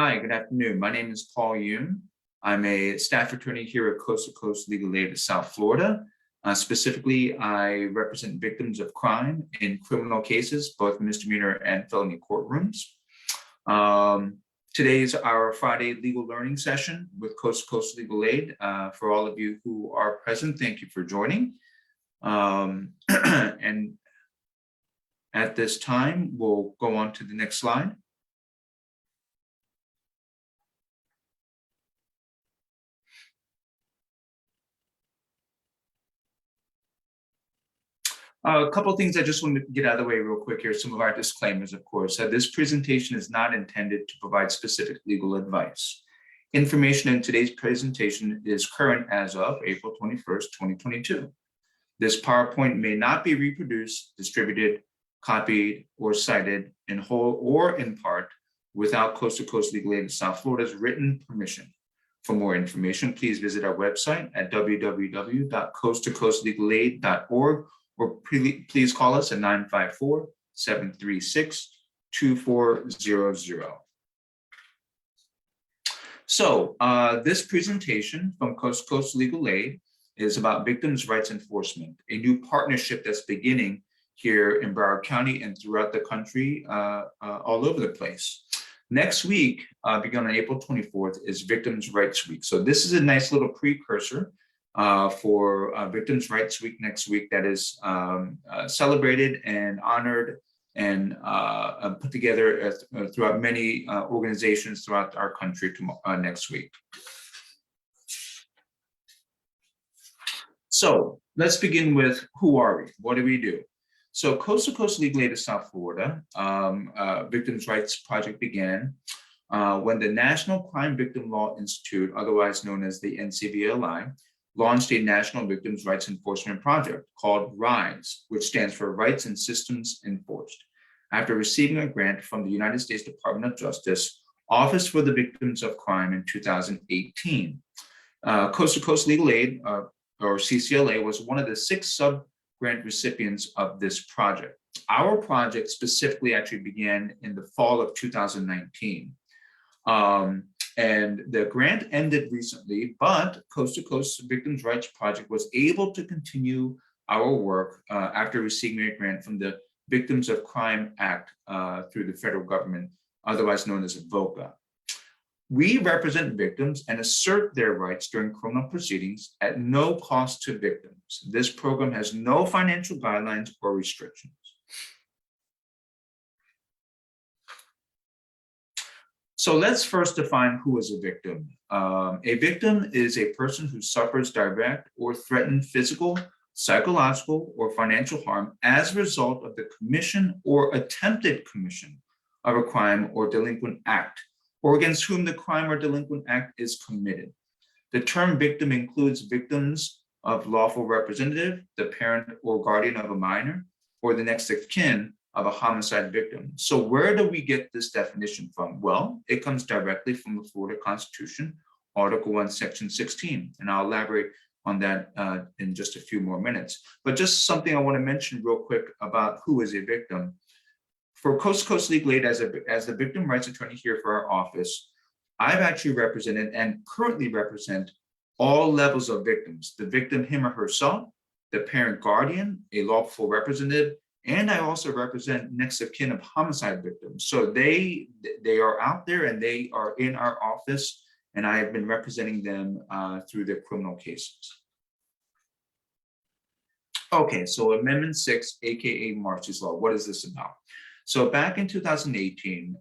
Hi, good afternoon. My name is Paul Yoon. I'm a staff attorney here at Coast to Coast Legal Aid of South Florida. Specifically, I represent victims of crime in criminal cases, both misdemeanor and felony courtrooms. Today's our Friday legal learning session with Coast to Coast Legal Aid. For all of you who are present, thank you for joining. And at this time, we'll go on to the next slide. A couple of things I just want to get out of the way real quick here. Some of our disclaimers, of course. This presentation is not intended to provide specific legal advice. Information in today's presentation is current as of April 21st, 2022. This PowerPoint may not be reproduced, distributed, copied, or cited in whole or in part without Coast to Coast Legal Aid of South Florida's written permission. For more information, please visit our website at www.coasttocoastlegalaid.org or please call us at 954-736-2400. So this presentation from Coast to Coast Legal Aid is about victims' rights enforcement, a new partnership that's beginning here in Broward County and throughout the country, all over the place. Next week, beginning on April 24th, is Victims' Rights Week. So this is a nice little precursor for Victims' Rights Week next week that is celebrated and honored and put together throughout many organizations throughout our country next week. So let's begin with who are we? What do we do? So Coast to Coast Legal Aid of South Florida, Victims' Rights Project began when the National Crime Victim Law Institute, otherwise known as the NCVLI, launched a National Victims' Rights Enforcement Project called RISE, which stands for Rights and Systems Enforced, after receiving a grant from the United States Department of Justice, Office for the Victims of Crime in 2018. Coast to Coast Legal Aid, or CCLA, was one of the 6 sub-grant recipients of this project. Our project specifically actually began in the fall of 2019. And the grant ended recently, but Coast to Coast Victims' Rights Project was able to continue our work after receiving a grant from the Victims of Crime Act through the federal government, otherwise known as VOCA. We represent victims and assert their rights during criminal proceedings at no cost to victims. This program has no financial guidelines or restrictions. So let's first define who is a victim. A victim is a person who suffers direct or threatened physical, psychological, or financial harm as a result of the commission or attempted commission of a crime or delinquent act, or against whom the crime or delinquent act is committed. The term victim includes victims of lawful representative, the parent or guardian of a minor, or the next of kin of a homicide victim. So where do we get this definition from? Well, it comes directly from the Florida Constitution, Article 1, Section 16, and I'll elaborate on that in just a few more minutes. But just something I want to mention real quick about who is a victim. For Coast to Coast Legal Aid, as the victim rights attorney here for our office, I've actually represented and currently represent all levels of victims: the victim, him or herself, the parent guardian, a lawful representative, and I also represent next of kin of homicide victims. So they are out there and they are in our office, and I have been representing them through their criminal cases. Okay, so Amendment 6, AKA Marsy's Law, what is this about? So back in 2018,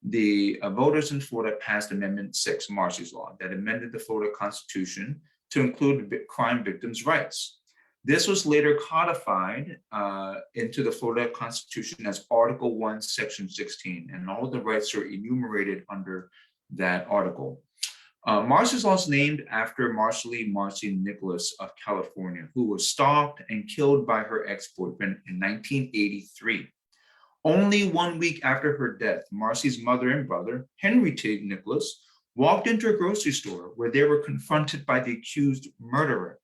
the voters in Florida passed Amendment 6, Marsy's Law, that amended the Florida Constitution to include crime victims' rights. This was later codified into the Florida Constitution as Article 1, Section 16, and all of the rights are enumerated under that article. Marsy's Law is named after Marsy Nicholas of California, who was stalked and killed by her ex-boyfriend in 1983. Only 1 week after her death, Marsy's mother and brother, Henry T. Nicholas, walked into a grocery store where they were confronted by the accused murderer.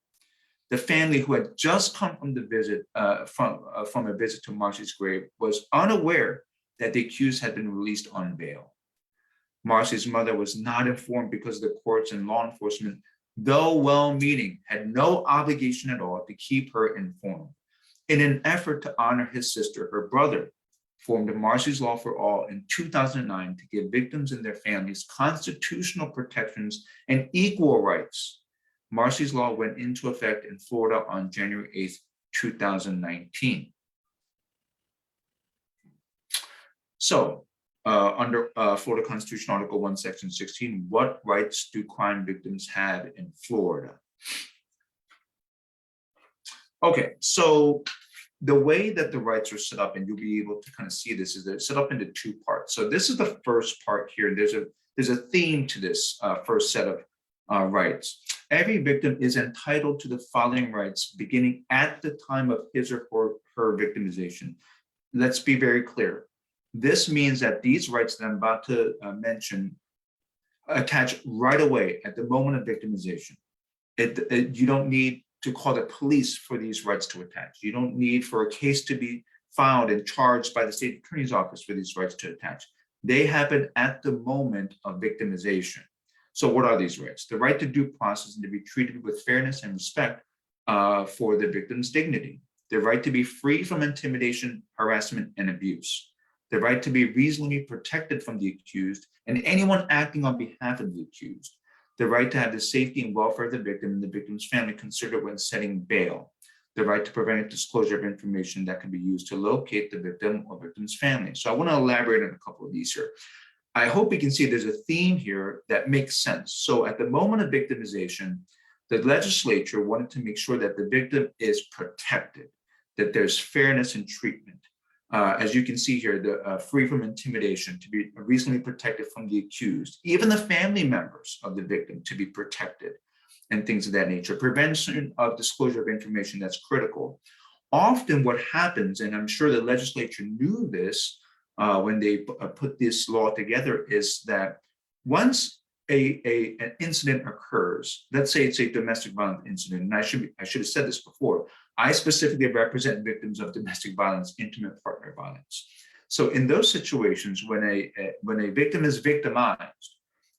The family, who had just come from the visit from a visit to Marsy's grave, was unaware that the accused had been released on bail. Marcy's mother was not informed because the courts and law enforcement, though well-meaning, had no obligation at all to keep her informed. In an effort to honor his sister, her brother formed Marsy's Law for All in 2009 to give victims and their families constitutional protections and equal rights. Marsy's Law went into effect in Florida on January 8th, 2019. So, under Florida Constitution Article 1, Section 16, what rights do crime victims have in Florida? Okay, so the way that the rights are set up, and you'll be able to kind of see this, is they're set up into two parts. So this is the first part here. There's a theme to this first set of rights. Every victim is entitled to the following rights beginning at the time of his or her victimization. Let's be very clear. This means that these rights that I'm about to mention attach right away at the moment of victimization. You don't need to call the police for these rights to attach. You don't need for a case to be filed and charged by the state attorney's office for these rights to attach. They happen at the moment of victimization. So what are these rights? The right to due process and to be treated with fairness and respect for the victim's dignity. The right to be free from intimidation, harassment, and abuse. The right to be reasonably protected from the accused and anyone acting on behalf of the accused. The right to have the safety and welfare of the victim and the victim's family considered when setting bail. The right to prevent disclosure of information that can be used to locate the victim or victim's family. So I want to elaborate on a couple of these here. I hope you can see there's a theme here that makes sense. So at the moment of victimization, the legislature wanted to make sure that the victim is protected, that there's fairness in treatment. As you can see here, the free from intimidation, to be reasonably protected from the accused, even the family members of the victim to be protected, and things of that nature. Prevention of disclosure of information, that's critical. Often what happens, and I'm sure the legislature knew this when they put this law together, is that once an incident occurs, let's say it's a domestic violence incident, and I should have said this before, I specifically represent victims of domestic violence, intimate partner violence. So in those situations, when a victim is victimized,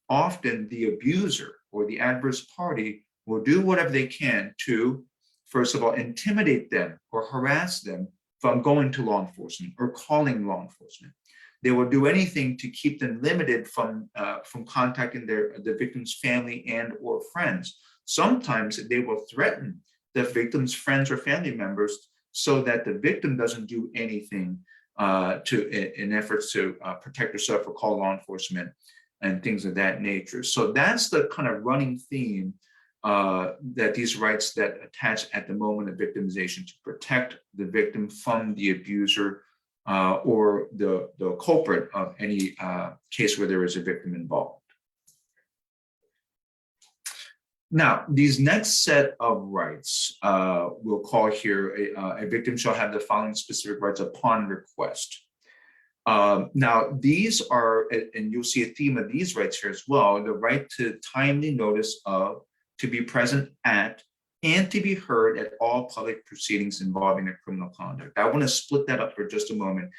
often the abuser or the adverse party will do whatever they can to, first of all, intimidate them or harass them from going to law enforcement or calling law enforcement. They will do anything to keep them limited from contacting the victim's family and or friends. Sometimes they will threaten the victim's friends or family members so that the victim doesn't do anything in efforts to protect herself or call law enforcement and things of that nature. So that's the kind of running theme that these rights that attach at the moment of victimization to protect the victim from the abuser or the culprit of any case where there is a victim involved. Now, these next set of rights we'll call here a victim shall have the following specific rights upon request. Now, these are, and you'll see a theme of these rights here as well, the right to timely notice of, to be present at, and to be heard at all public proceedings involving a criminal conduct. I want to split that up for just a moment.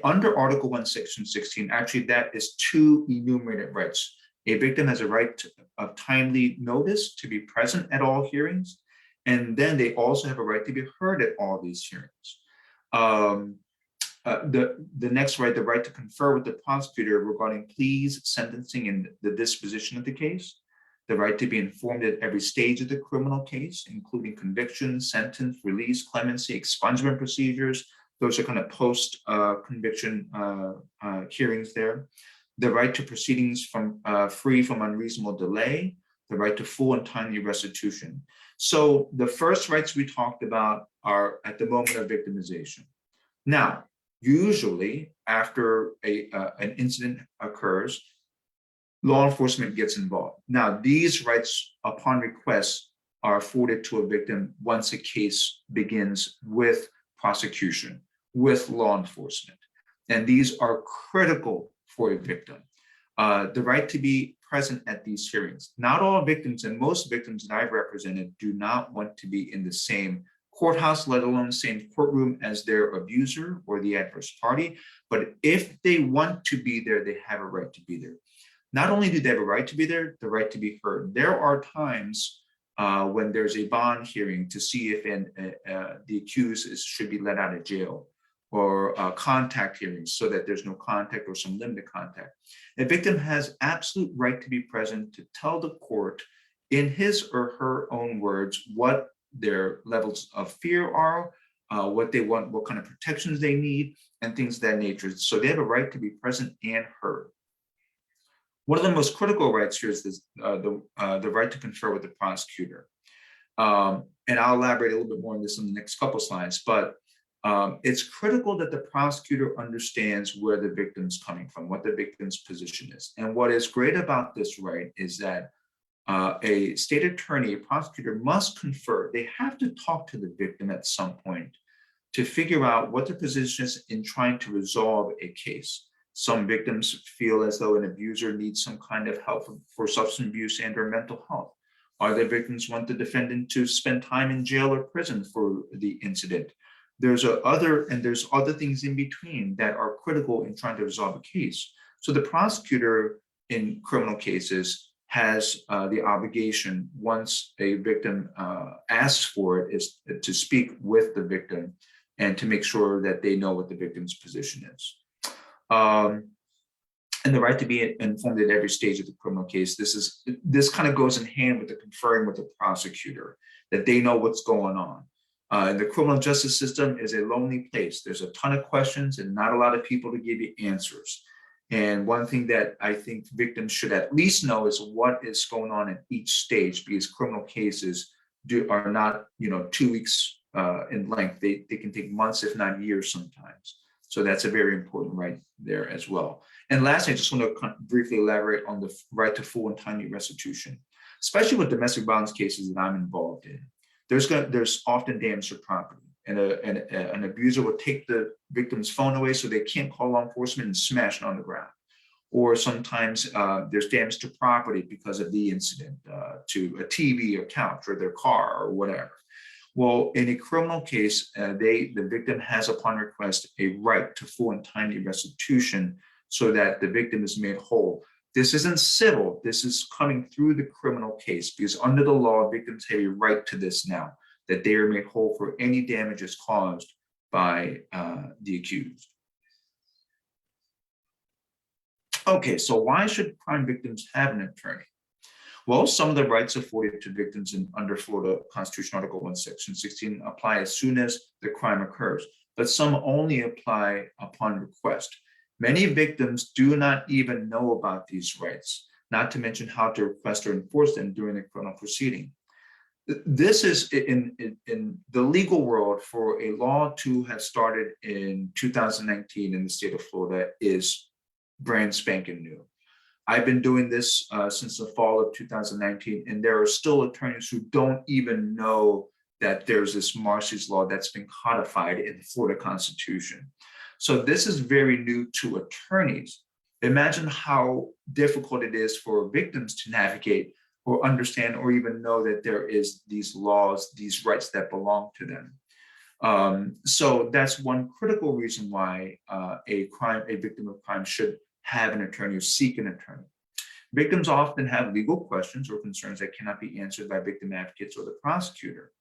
Under Article 1, Section 16, actually that is two enumerated rights. A victim has a right of timely notice to be present at all hearings, and then they also have a right to be heard at all these hearings. The next right, the right to confer with the prosecutor regarding pleas, sentencing, and the disposition of the case. The right to be informed at every stage of the criminal case, including conviction, sentence, release, clemency, expungement procedures. Those are kind of post-conviction hearings there. The right to proceedings free from unreasonable delay, the right to full and timely restitution. So the first rights we talked about are at the moment of victimization. Now, usually after an incident occurs, law enforcement gets involved. Now, these rights upon request are afforded to a victim once a case begins with prosecution, with law enforcement. And these are critical for a victim. The right to be present at these hearings. Not all victims, and most victims that I've represented, do not want to be in the same courthouse, let alone the same courtroom as their abuser or the adverse party. But if they want to be there, they have a right to be there. Not only do they have a right to be there, the right to be heard. There are times when there's a bond hearing to see if the accused should be let out of jail, or contact hearings so that there's no contact or some limited contact. A victim has absolute right to be present to tell the court in his or her own words what their levels of fear are, what they want, what kind of protections they need, and things of that nature. So they have a right to be present and heard. One of the most critical rights here is this, the right to confer with the prosecutor. And I'll elaborate a little bit more on this in the next couple slides, but it's critical that the prosecutor understands where the victim's coming from, what the victim's position is. And what is great about this right is that a state attorney, a prosecutor must confer. They have to talk to the victim at some point to figure out what the position is in trying to resolve a case. Some victims feel as though an abuser needs some kind of help for substance abuse and or mental health. Other victims want the defendant to spend time in jail or prison for the incident. There's other things in between that are critical in trying to resolve a case. So the prosecutor in criminal cases has the obligation, once a victim asks for it, is to speak with the victim and to make sure that they know what the victim's position is. And the right to be informed at every stage of the criminal case. This kind of goes in hand with the conferring with the prosecutor, that they know what's going on. And the criminal justice system is a lonely place. There's a ton of questions and not a lot of people to give you answers. And one thing that I think victims should at least know is what is going on at each stage, because criminal cases are not 2 weeks in length. They can take months, if not years sometimes. So that's a very important right there as well. And lastly, I just want to briefly elaborate on the right to full and timely restitution, especially with domestic violence cases that I'm involved in. There's often damage to property, and an abuser will take the victim's phone away so they can't call law enforcement and smash it on the ground. Or sometimes there's damage to property because of the incident, to a TV or couch or their car or whatever. Well, in a criminal case, the victim has, upon request, a right to full and timely restitution so that the victim is made whole. This isn't civil. This is coming through the criminal case, because under the law, victims have a right to this now, that they are made whole for any damages caused by the accused. Okay, so why should crime victims have an attorney? Well, some of the rights afforded to victims under Florida Constitution Article 1, Section 16 apply as soon as the crime occurs, but some only apply upon request. Many victims do not even know about these rights, not to mention how to request or enforce them during the criminal proceeding. This is in the legal world, for a law to have started in 2019 in the state of Florida is brand spanking new. I've been doing this since the fall of 2019, and there are still attorneys who don't even know that there's this Marsy's law that's been codified in the Florida Constitution. So this is very new to attorneys. Imagine how difficult it is for victims to navigate or understand or even know that there is these laws, these rights that belong to them. So that's one critical reason why a victim of crime should have an attorney or seek an attorney. Victims often have legal questions or concerns that cannot be answered by victim advocates or the prosecutor.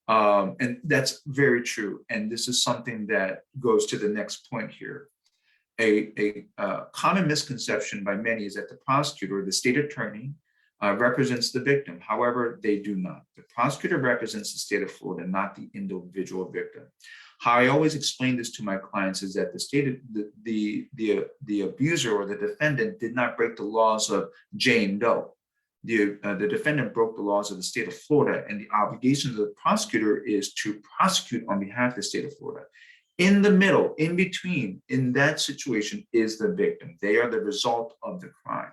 And that's very true. And this is something that goes to the next point here. A common misconception by many is that the prosecutor or the state attorney represents the victim. However, they do not. The prosecutor represents the state of Florida, not the individual victim. How I always explain this to my clients is that the abuser or the defendant did not break the laws of Jane Doe. The defendant broke the laws of the state of Florida, and the obligation of the prosecutor is to prosecute on behalf of the state of Florida. In the middle, in between, in that situation is the victim. They are the result of the crime.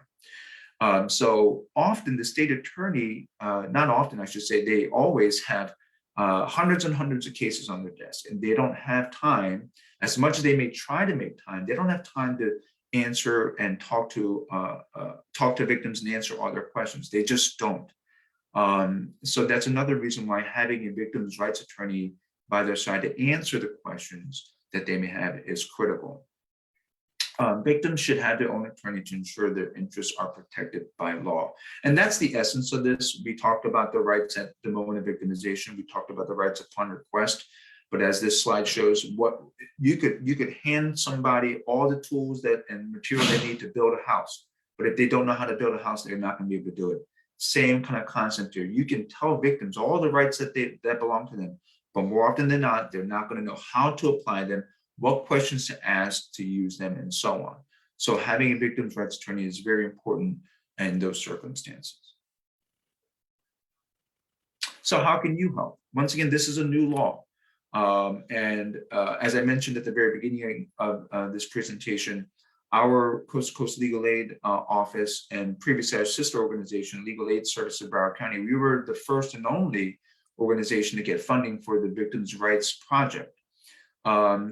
So often the state attorney, not often I should say, they always have hundreds and hundreds of cases on their desk, and they don't have time, as much as they may try to make time, they don't have time to answer and talk to victims and answer all their questions. They just don't. So that's another reason why having a victim's rights attorney by their side to answer the questions that they may have is critical. Victims should have their own attorney to ensure their interests are protected by law. And that's the essence of this. We talked about the rights at the moment of victimization. We talked about the rights upon request. But as this slide shows, what you could hand somebody all the tools and material they need to build a house. But if they don't know how to build a house, they're not going to be able to do it. Same kind of concept here. You can tell victims all the rights that belong to them, but more often than not, they're not going to know how to apply them, what questions to ask to use them, and so on. So having a victim's rights attorney is very important in those circumstances. So how can you help? Once again, this is a new law. As I mentioned at the very beginning of this presentation, our Coast to Coast Legal Aid office and previously our sister organization, Legal Aid Service of Broward County, we were the first and only organization to get funding for the Victims' Rights Project.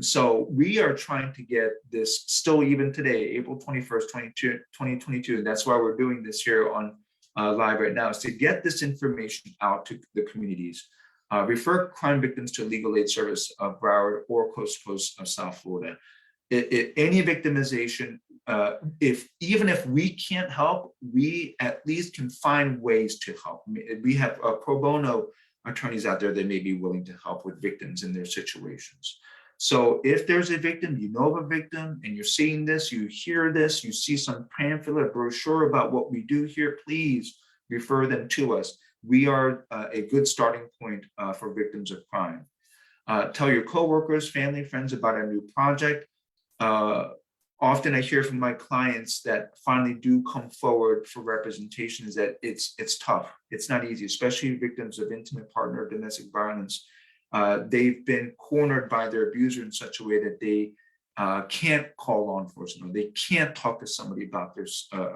So we are trying to get this still even today, April 21st, 2022, and that's why we're doing this here on live right now, is to get this information out to the communities. Refer crime victims to Legal Aid Service of Broward or Coast to Coast of South Florida. Any victimization, even if we can't help, we at least can find ways to help. We have pro bono attorneys out there that may be willing to help with victims in their situations. So if there's a victim, you know of a victim, and you're seeing this, you hear this, you see some pamphlet, a brochure about what we do here, please refer them to us. We are a good starting point for victims of crime. Tell your coworkers, family, friends about our new project. Often I hear from my clients that finally do come forward for representation is that it's tough. It's not easy, especially victims of intimate partner domestic violence. They've been cornered by their abuser in such a way that they can't call law enforcement. They can't talk to somebody about their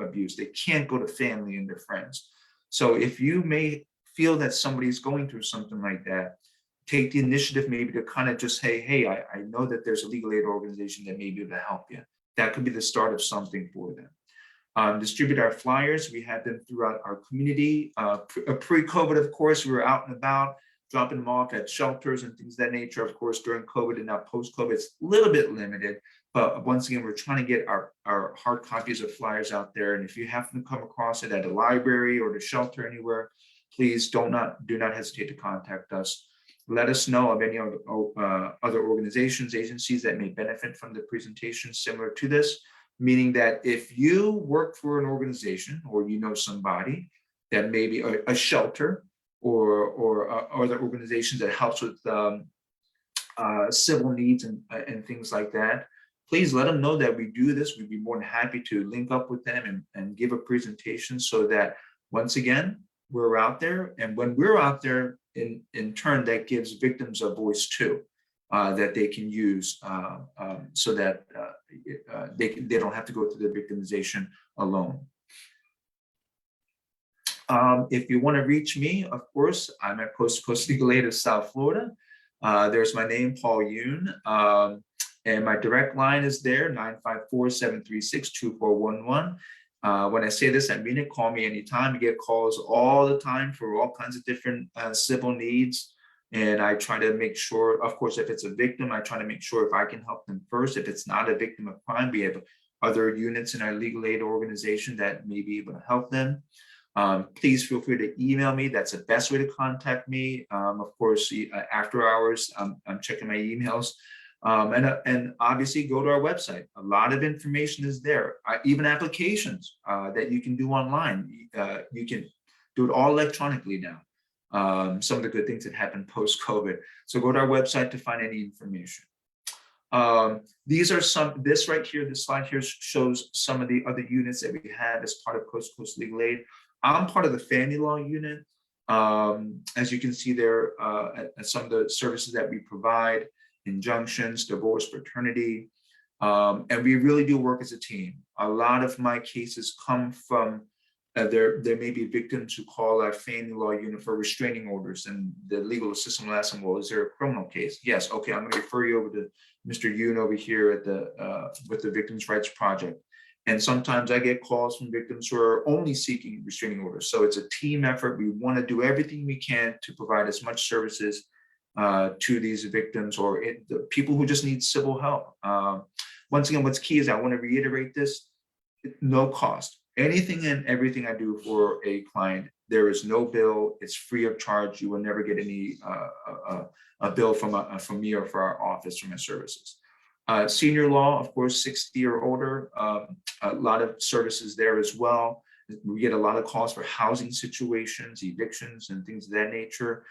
abuse. They can't go to family and their friends. So if you may feel that somebody's going through something like that, take the initiative maybe to kind of just say, hey, I know that there's a legal aid organization that may be able to help you. That could be the start of something for them. Distribute our flyers. We have them throughout our community. Pre-COVID, of course, we were out and about, dropping them off at shelters and things of that nature. Of course, during COVID and now post-COVID, it's a little bit limited. But once again, we're trying to get our hard copies of flyers out there. And if you happen to come across it at a library or the shelter anywhere, please do not hesitate to contact us. Let us know of any other organizations, agencies that may benefit from the presentation similar to this, meaning that if you work for an organization or you know somebody that may be a shelter or other organizations that helps with civil needs and things like that, please let them know that we do this. We'd be more than happy to link up with them and give a presentation so that, once again, we're out there. And when we're out there, in turn, that gives victims a voice too, that they can use so that they don't have to go through the victimization alone. If you want to reach me, of course, I'm at Coast to Coast Legal Aid of South Florida. There's my name, Paul Yoon, and my direct line is there, 954-736-2411. When I say this, I mean it. Call me anytime. You get calls all the time for all kinds of different civil needs. And I try to make sure, of course, if it's a victim, I try to make sure if I can help them first. If it's not a victim of crime, we have other units in our legal aid organization that may be able to help them. Please feel free to email me. That's the best way to contact me. Of course, after hours, I'm checking my emails. And obviously go to our website. A lot of information is there, even applications that you can do online. You can do it all electronically now. Some of the good things that happened post-COVID. So go to our website to find any information. These are this right here, this slide here shows some of the other units that we have as part of Coast to Coast Legal Aid. I'm part of the family law unit. As you can see there, some of the services that we provide, injunctions, divorce, paternity, and we really do work as a team. A lot of my cases come from, there may be victims who call our family law unit for restraining orders, and the legal assistant will ask them, well, is there a criminal case? Yes, okay, I'm gonna refer you over to Mr. Yoon over here at with the Victims' Rights Project. And sometimes I get calls from victims who are only seeking restraining orders. So it's a team effort. We wanna do everything we can to provide as much services to these victims or the people who just need civil help. once again, what's key is I want to reiterate this: no cost. Anything and everything I do for a client, there is no bill. It's free of charge. You will never get any a bill from me or for our office for my services. Senior law, of course, 60 or older, a lot of services there as well. We get a lot of calls for housing situations, evictions, and things of that nature.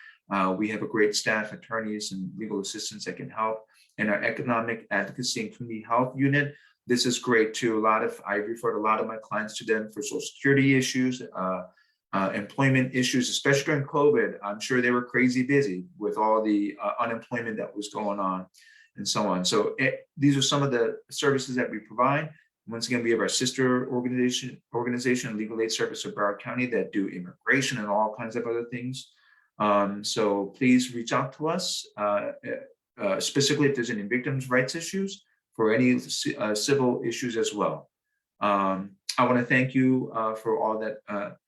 We have a great staff, attorneys and legal assistants that can help. And our economic advocacy and community health unit, this is great too. I referred a lot of my clients to them for Social Security issues, employment issues, especially during COVID. I'm sure they were crazy busy with all the unemployment that was going on and so on. So these are some of the services that we provide. Once again, we have our sister organization, Legal Aid Service of Broward County, that do immigration and all kinds of other things. So please reach out to us, specifically if there's any victims' rights issues, for any civil issues as well. I want to thank you for all that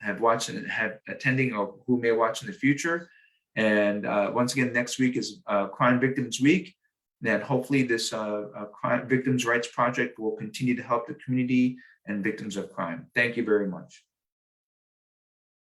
have watched and have attending, or who may watch in the future. And once again, next week is Crime Victims Week. Then hopefully this Crime Victims' Rights Project will continue to help the community and victims of crime. Thank you very much.